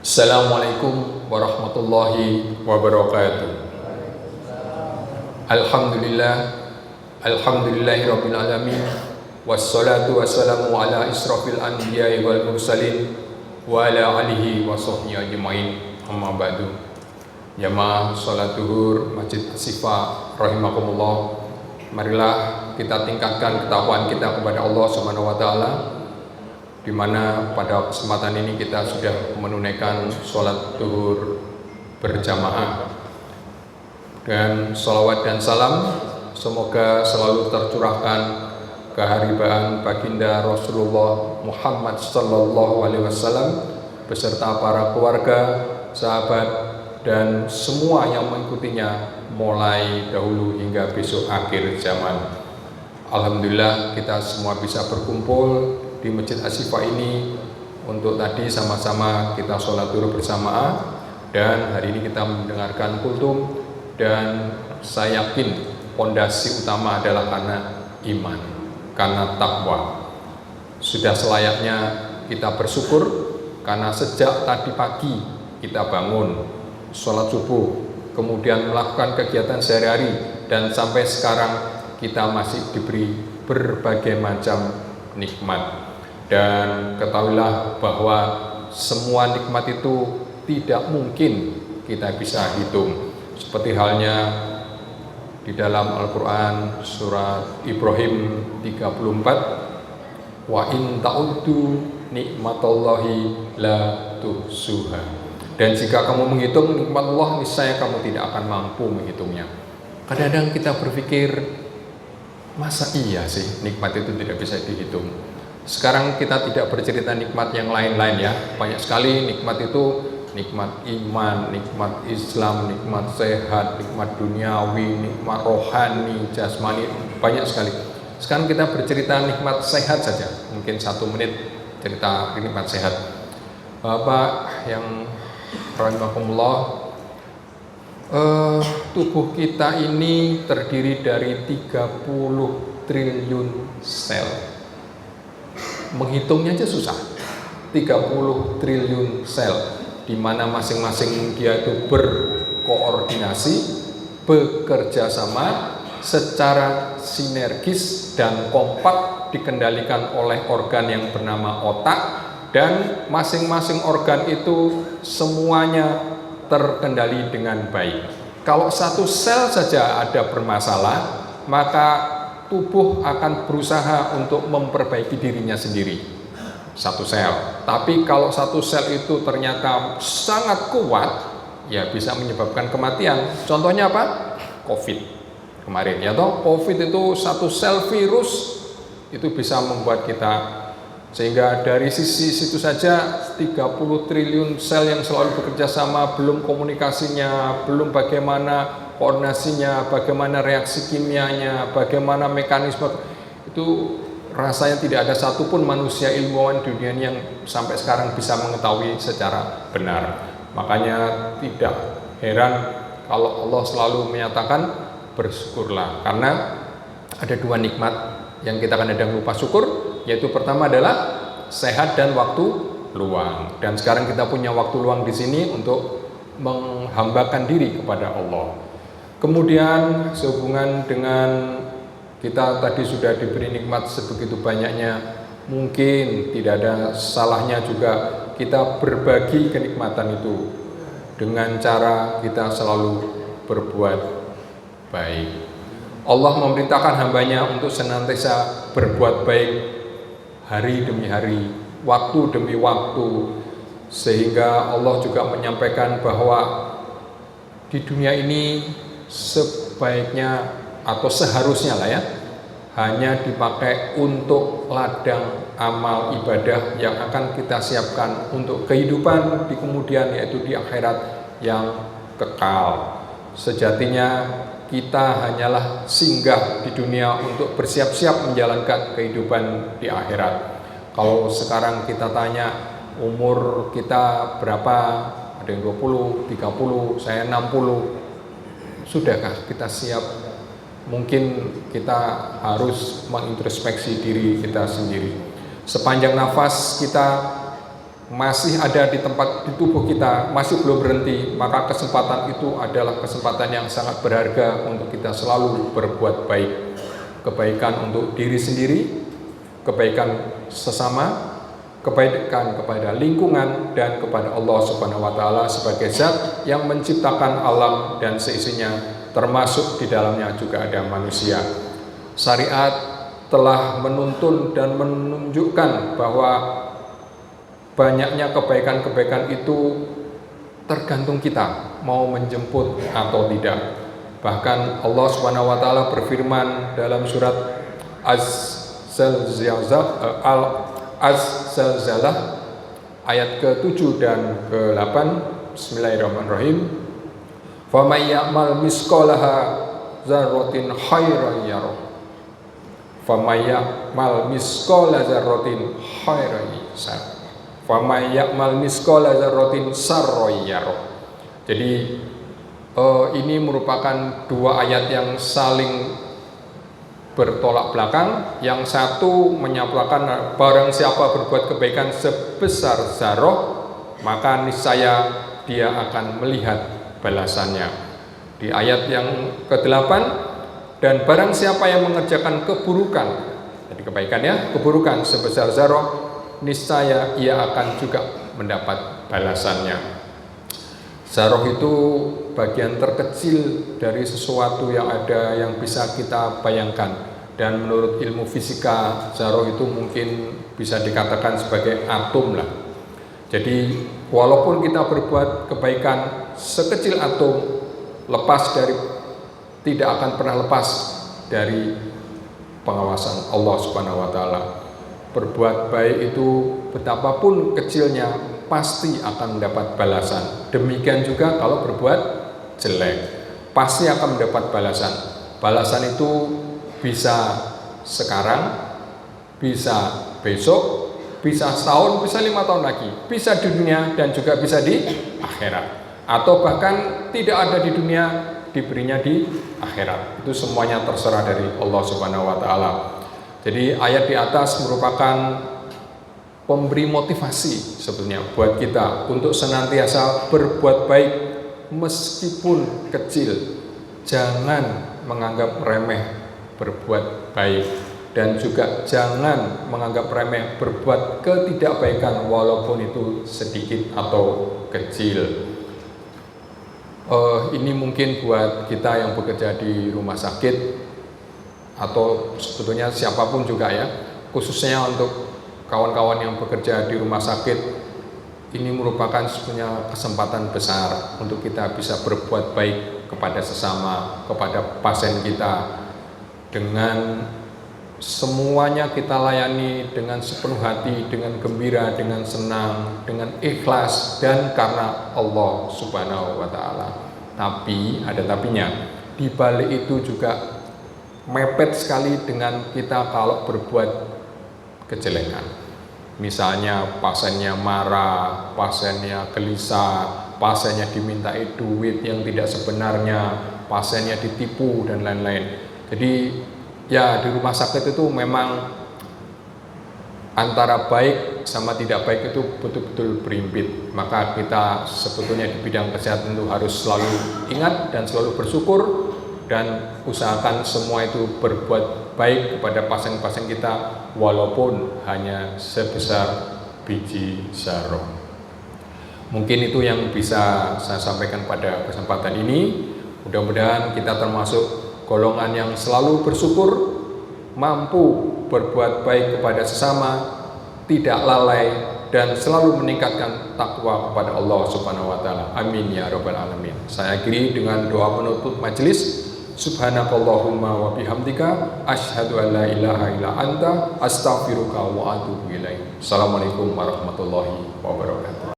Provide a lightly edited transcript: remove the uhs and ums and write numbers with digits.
Assalamualaikum warahmatullahi wabarakatuh. Alhamdulillah, alhamdulillahirabbil alamin. Wassalatu wassalamu ala israfil anbiya'i wal mursalin wa ala alihi wa sahbihi ajmain. Amma ba'du. Jamaah salat zuhur Masjid Asy-Syifa rahimakumullah. Marilah kita tingkatkan ketakwaan kita kepada Allah Subhanahu wa taala, di mana pada kesempatan ini kita sudah menunaikan sholat zuhur berjamaah, dan sholawat dan salam semoga selalu tercurahkan keharibaan baginda Rasulullah Muhammad sallallahu alaihi wasallam beserta para keluarga, sahabat, dan semua yang mengikutinya mulai dahulu hingga besok akhir zaman. Alhamdulillah kita semua bisa berkumpul di Masjid Asy-Syifa ini untuk tadi sama-sama kita sholat zuhur berjamaah, dan hari ini kita mendengarkan kultum, dan saya yakin fondasi utama adalah karena iman, karena takwa. Sudah selayaknya kita bersyukur karena sejak tadi pagi kita bangun, sholat subuh, kemudian melakukan kegiatan sehari-hari, dan sampai sekarang kita masih diberi berbagai macam nikmat. Dan ketahuilah bahwa semua nikmat itu tidak mungkin kita bisa hitung. Seperti halnya di dalam Al-Quran surat Ibrahim 34, wa in ta'uddu nikmatallahi la tuhsuha. Dan jika kamu menghitung nikmat Allah, niscaya kamu tidak akan mampu menghitungnya. Kadang-kadang kita berpikir, masa iya sih nikmat itu tidak bisa dihitung? Sekarang kita tidak bercerita nikmat yang lain-lain ya. Banyak sekali nikmat itu, nikmat iman, nikmat Islam, nikmat sehat, nikmat duniawi, nikmat rohani, jasmani, banyak sekali. Sekarang kita bercerita nikmat sehat saja. Mungkin 1 menit cerita nikmat sehat. Bapak yang rahimakumullah, tubuh kita ini terdiri dari 30 triliun sel. Menghitungnya aja susah. 30 triliun sel, di mana masing-masing dia itu berkoordinasi, bekerja sama secara sinergis dan kompak, dikendalikan oleh organ yang bernama otak, dan masing-masing organ itu semuanya terkendali dengan baik. Kalau satu sel saja ada bermasalah, maka tubuh akan berusaha untuk memperbaiki dirinya sendiri, satu sel. Tapi kalau satu sel itu ternyata sangat kuat, ya bisa menyebabkan kematian. Contohnya apa? COVID kemarin, ya toh. COVID itu satu sel virus itu bisa membuat kita, sehingga dari sisi situ saja 30 triliun sel yang selalu bekerja sama, belum komunikasinya, belum bagaimana koordinasinya, bagaimana reaksi kimianya, bagaimana mekanisme itu, rasanya tidak ada satupun manusia ilmuwan dunia ini yang sampai sekarang bisa mengetahui secara benar. Makanya tidak heran kalau Allah selalu menyatakan bersyukurlah, karena ada 2 nikmat yang kita kadang lupa syukur, yaitu pertama adalah sehat dan waktu luang. Dan sekarang kita punya waktu luang di sini untuk menghambakan diri kepada Allah. Kemudian sehubungan dengan kita tadi sudah diberi nikmat sebegitu banyaknya, mungkin tidak ada salahnya juga kita berbagi kenikmatan itu dengan cara kita selalu berbuat baik. Allah memerintahkan hambanya untuk senantiasa berbuat baik hari demi hari, waktu demi waktu, sehingga Allah juga menyampaikan bahwa di dunia ini sebaiknya atau seharusnya lah ya, hanya dipakai untuk ladang amal ibadah yang akan kita siapkan untuk kehidupan di kemudian, yaitu di akhirat yang kekal. Sejatinya kita hanyalah singgah di dunia untuk bersiap-siap menjalankan kehidupan di akhirat. Kalau sekarang kita tanya umur kita berapa, ada yang 20, 30, saya 60, sudahkah kita siap? Mungkin kita harus mengintrospeksi diri kita sendiri. Sepanjang nafas kita masih ada di tempat di tubuh kita, masih belum berhenti, maka kesempatan itu adalah kesempatan yang sangat berharga untuk kita selalu berbuat baik. Kebaikan untuk diri sendiri, kebaikan sesama, kebaikan kepada lingkungan, dan kepada Allah Subhanahu wa Ta'ala sebagai zat yang menciptakan alam dan seisinya, termasuk di dalamnya juga ada manusia. Syariat telah menuntun dan menunjukkan bahwa banyaknya kebaikan-kebaikan itu tergantung kita mau menjemput atau tidak. Bahkan Allah Subhanahu wa Ta'ala berfirman dalam surat Az-Zalzalah ayat ke-7 dan ke-8. Bismillahirrahmanirrahim. Faman ya'mal misqalaha dzarratin khairan yarah. Faman ya'mal misqala dzarratin khairan yarah. Faman ya'mal misqala dzarratin sarran yarah. Jadi ini merupakan dua ayat yang saling bertolak belakang. Yang satu menyatakan barang siapa berbuat kebaikan sebesar zarah, maka niscaya dia akan melihat balasannya. Di ayat yang ke-8, dan barang siapa yang mengerjakan keburukan, jadi kebaikannya keburukan sebesar zarah, niscaya ia akan juga mendapat balasannya. Zarah itu bagian terkecil dari sesuatu yang ada yang bisa kita bayangkan, dan menurut ilmu fisika zarah itu mungkin bisa dikatakan sebagai atom lah. Jadi walaupun kita berbuat kebaikan sekecil atom, tidak akan pernah lepas dari pengawasan Allah Subhanahu wa Ta'ala. Berbuat baik itu betapapun kecilnya pasti akan mendapat balasan. Demikian juga kalau berbuat jelek, pasti akan mendapat balasan. Balasan itu bisa sekarang, bisa besok, bisa setahun, bisa 5 tahun lagi, bisa di dunia dan juga bisa di akhirat. Atau bahkan tidak ada di dunia, diberinya di akhirat. Itu semuanya terserah dari Allah Subhanahu wa Ta'ala. Jadi ayat di atas merupakan pemberi motivasi sebetulnya buat kita untuk senantiasa berbuat baik meskipun kecil. Jangan menganggap remeh berbuat baik, dan juga jangan menganggap remeh berbuat ketidakbaikan walaupun itu sedikit atau kecil. Ini mungkin buat kita yang bekerja di rumah sakit, atau sebetulnya siapapun juga ya, khususnya untuk kawan-kawan yang bekerja di rumah sakit. Ini merupakan sebetulnya kesempatan besar untuk kita bisa berbuat baik kepada sesama, kepada pasien kita, dengan semuanya kita layani dengan sepenuh hati, dengan gembira, dengan senang, dengan ikhlas, dan karena Allah Subhanahu wa Ta'ala. Tapi ada tapinya, di balik itu juga mepet sekali dengan kita kalau berbuat kejelekan. Misalnya pasiennya marah, pasiennya gelisah, pasiennya dimintai duit yang tidak sebenarnya, pasiennya ditipu dan lain-lain. Jadi ya, di rumah sakit itu memang antara baik sama tidak baik itu betul-betul berimpit. Maka kita sebetulnya di bidang kesehatan itu harus selalu ingat dan selalu bersyukur, dan usahakan semua itu berbuat baik kepada pasien-pasien kita walaupun hanya sebesar biji zarah. Mungkin itu yang bisa saya sampaikan pada kesempatan ini. Mudah-mudahan kita termasuk golongan yang selalu bersyukur, mampu berbuat baik kepada sesama, tidak lalai, dan selalu meningkatkan takwa kepada Allah Subhanahu wa Ta'ala. Amin ya rabbal alamin. Saya akhiri dengan doa penutup majelis. Subhanakallahumma wa bihamdika asyhadu an la ilaha illa anta astaghfiruka wa atubu ilaik. Assalamualaikum warahmatullahi wabarakatuh.